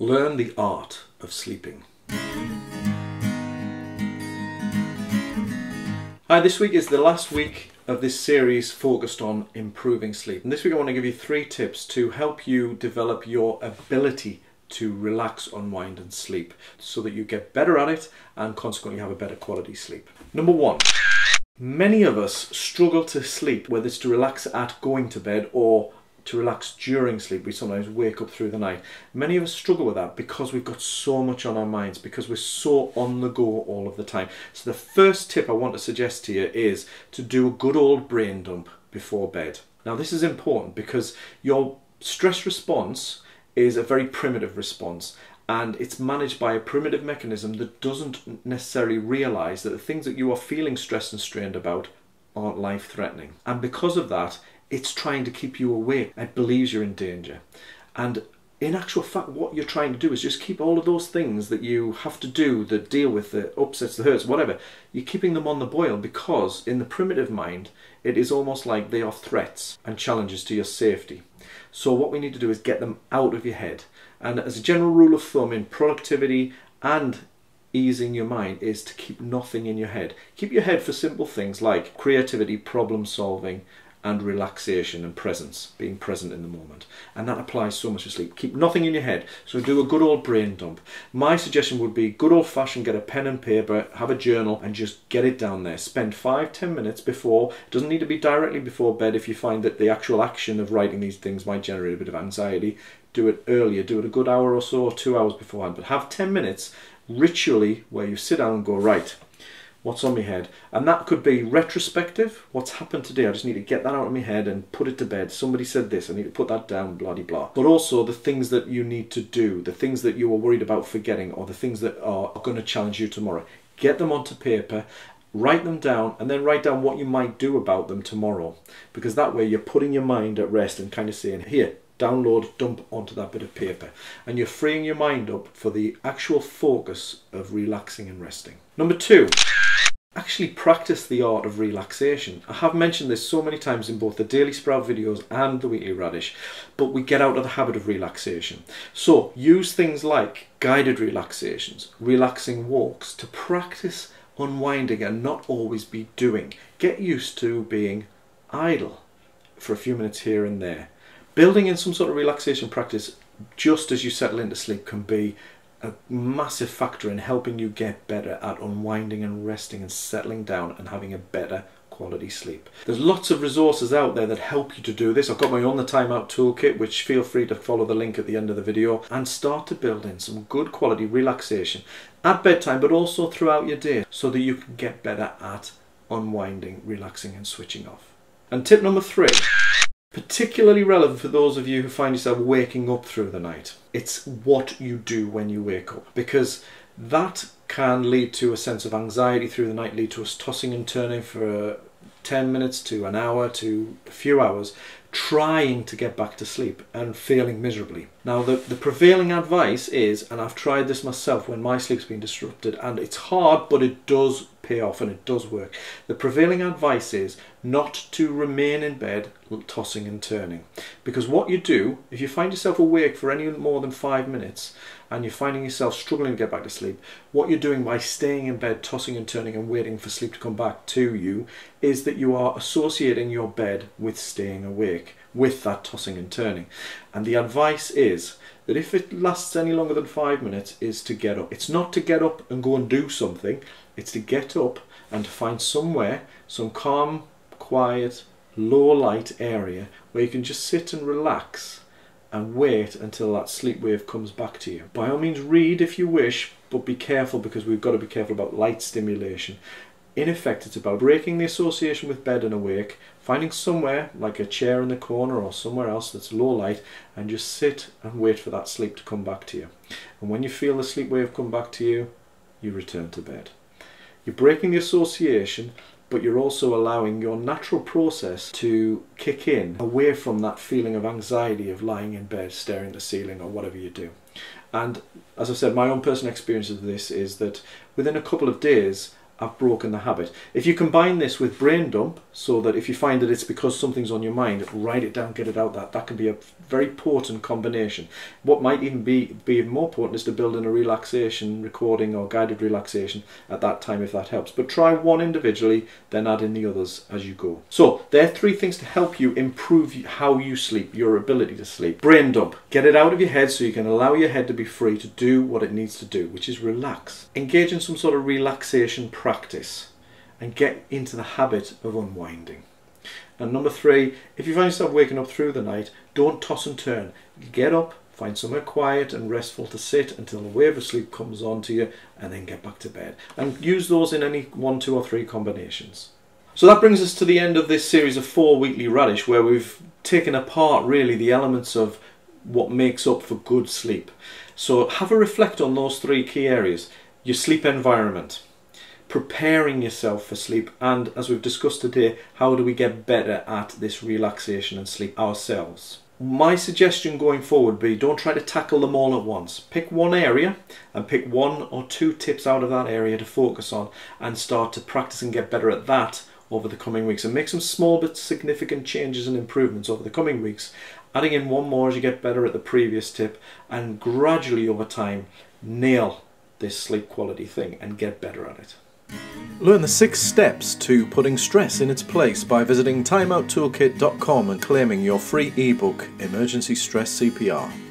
Learn the art of sleeping. Hi, this week is the last week of this series focused on improving sleep. And this week I want to give you 3 tips to help you develop your ability to relax, unwind and sleep so that you get better at it and consequently have a better quality sleep. Number 1. Many of us struggle to sleep, whether it's to relax at going to bed or to relax during sleep. We sometimes wake up through the night. Many of us struggle with that because we've got so much on our minds, because we're so on the go all of the time. So the first tip I want to suggest to you is to do a good old brain dump before bed. Now this is important because your stress response is a very primitive response, and it's managed by a primitive mechanism that doesn't necessarily realize that the things that you are feeling stressed and strained about aren't life-threatening. And because of that, it's trying to keep you awake. It believes you're in danger. And in actual fact, what you're trying to do is just keep all of those things that you have to do, that deal with the upsets, the hurts, whatever. You're keeping them on the boil because in the primitive mind, it is almost like they are threats and challenges to your safety. So what we need to do is get them out of your head. And as a general rule of thumb in productivity and easing your mind is to keep nothing in your head. Keep your head for simple things like creativity, problem solving, and relaxation and presence, being present in the moment. And that applies so much to sleep. Keep nothing in your head. So do a good old brain dump. My suggestion would be good old fashioned, get a pen and paper, have a journal and just get it down there. Spend 5-10 minutes before. It doesn't need to be directly before bed if you find that the actual action of writing these things might generate a bit of anxiety. Do it earlier, do it a good hour or so, or 2 hours beforehand. But have 10 minutes ritually where you sit down and go, right, what's on my head? And that could be retrospective. What's happened today? I just need to get that out of my head and put it to bed. Somebody said this, I need to put that down, blah, blah, blah. But also the things that you need to do, the things that you are worried about forgetting, or the things that are going to challenge you tomorrow. Get them onto paper, write them down, and then write down what you might do about them tomorrow. Because that way you're putting your mind at rest and kind of saying, here, download, dump onto that bit of paper. And you're freeing your mind up for the actual focus of relaxing and resting. Number 2. Actually practice the art of relaxation. I have mentioned this so many times in both the Daily Sprout videos and the Weekly Radish, but we get out of the habit of relaxation. So use things like guided relaxations, relaxing walks to practice unwinding and not always be doing. Get used to being idle for a few minutes here and there. Building in some sort of relaxation practice just as you settle into sleep can be a massive factor in helping you get better at unwinding and resting and settling down and having a better quality sleep. There's lots of resources out there that help you to do this. I've got my On the Time Out toolkit, which feel free to follow the link at the end of the video, and start to build in some good quality relaxation at bedtime but also throughout your day so that you can get better at unwinding, relaxing and switching off. And tip number 3. Particularly relevant for those of you who find yourself waking up through the night. It's what you do when you wake up, because that can lead to a sense of anxiety through the night, lead to us tossing and turning for 10 minutes to an hour to a few hours, trying to get back to sleep and failing miserably. Now the prevailing advice is, and I've tried this myself when my sleep's been disrupted, and it's hard but it does pay off and it does work. The prevailing advice is not to remain in bed tossing and turning, because what you do, if you find yourself awake for any more than 5 minutes and you're finding yourself struggling to get back to sleep, what you're doing by staying in bed tossing and turning and waiting for sleep to come back to you is that you are associating your bed with staying awake, with that tossing and turning. And the advice is that if it lasts any longer than 5 minutes is to get up. It's not to get up and go and do something, it's to get up and to find somewhere, some calm, quiet, low light area where you can just sit and relax and wait until that sleep wave comes back to you. By all means read if you wish, but be careful, because we've got to be careful about light stimulation. In effect, it's about breaking the association with bed and awake, finding somewhere like a chair in the corner or somewhere else that's low light, and just sit and wait for that sleep to come back to you. And when you feel the sleep wave come back to you, you return to bed. You're breaking the association, but you're also allowing your natural process to kick in away from that feeling of anxiety of lying in bed staring at the ceiling or whatever you do. And as I said, my own personal experience of this is that within a couple of days I've broken the habit. If you combine this with brain dump, so that if you find that it's because something's on your mind, write it down, get it out. That can be a very potent combination. What might even be even more potent is to build in a relaxation recording or guided relaxation at that time, if that helps. But try one individually, then add in the others as you go. So there are 3 things to help you improve how you sleep, your ability to sleep. Brain dump. Get it out of your head so you can allow your head to be free to do what it needs to do, which is relax. Engage in some sort of relaxation practice and get into the habit of unwinding. And number 3, if you find yourself waking up through the night, don't toss and turn. Get up, find somewhere quiet and restful to sit until the wave of sleep comes on to you, and then get back to bed. And use those in any 1, 2 or 3 combinations. So that brings us to the end of this series of 4 weekly Radish, where we've taken apart really the elements of what makes up for good sleep. So have a reflect on those 3 key areas. Your sleep environment, preparing yourself for sleep, and as we've discussed today, how do we get better at this relaxation and sleep ourselves. My suggestion going forward would be, don't try to tackle them all at once. Pick one area and pick 1 or 2 tips out of that area to focus on and start to practice and get better at that over the coming weeks, and make some small but significant changes and improvements over the coming weeks, adding in 1 more as you get better at the previous tip, and gradually over time nail this sleep quality thing and get better at it. Learn the 6 steps to putting stress in its place by visiting timeouttoolkit.com and claiming your free ebook, Emergency Stress CPR.